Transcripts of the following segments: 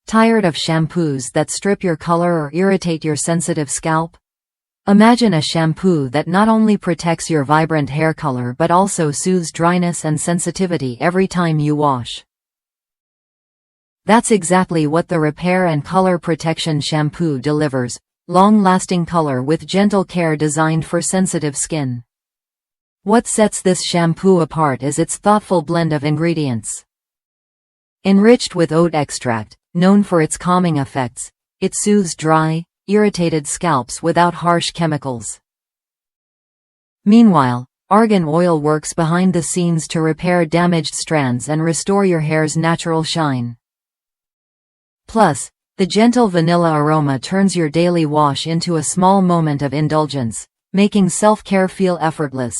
Tired of shampoos that strip your color or irritate your sensitive scalp? Imagine a shampoo that not only protects your vibrant hair color but also soothes dryness and sensitivity every time you wash. That's exactly what the Repair and Color Protection Shampoo delivers: long-lasting color with gentle care designed for sensitive skin. What sets this shampoo apart is its thoughtful blend of ingredients. Enriched with oat extract, known for its calming effects, it soothes dry, irritated scalps without harsh chemicals. Meanwhile, argan oil works behind the scenes to repair damaged strands and restore your hair's natural shine. Plus, the gentle vanilla aroma turns your daily wash into a small moment of indulgence, making self-care feel effortless.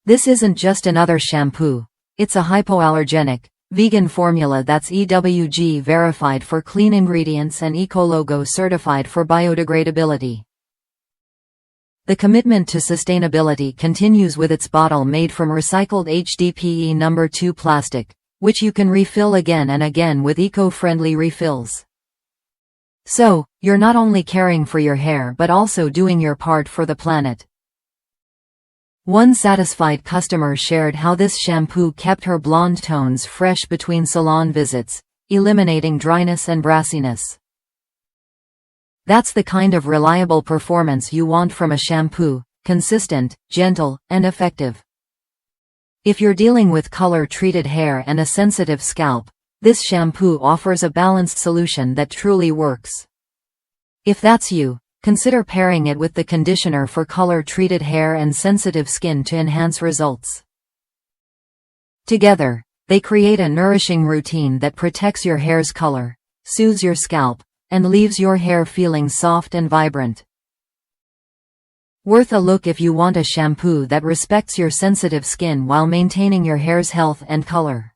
This isn't just another shampoo, it's a hypoallergenic, vegan formula that's EWG verified for clean ingredients and Ecologo certified for biodegradability. The commitment to sustainability continues with its bottle made from recycled HDPE No. 2 plastic, which you can refill again and again with eco-friendly refills. So, you're not only caring for your hair but also doing your part for the planet. One satisfied customer shared how this shampoo kept her blonde tones fresh between salon visits, eliminating dryness and brassiness. That's the kind of reliable performance you want from a shampoo: consistent, gentle, and effective. If you're dealing with color-treated hair and a sensitive scalp, this shampoo offers a balanced solution that truly works. If that's you, consider pairing it with the conditioner for color-treated hair and sensitive skin to enhance results. Together, they create a nourishing routine that protects your hair's color, soothes your scalp, and leaves your hair feeling soft and vibrant. Worth a look if you want a shampoo that respects your sensitive skin while maintaining your hair's health and color.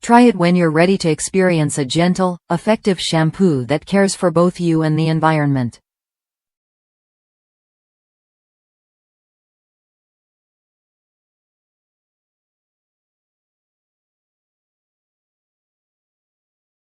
Try it when you're ready to experience a gentle, effective shampoo that cares for both you and the environment.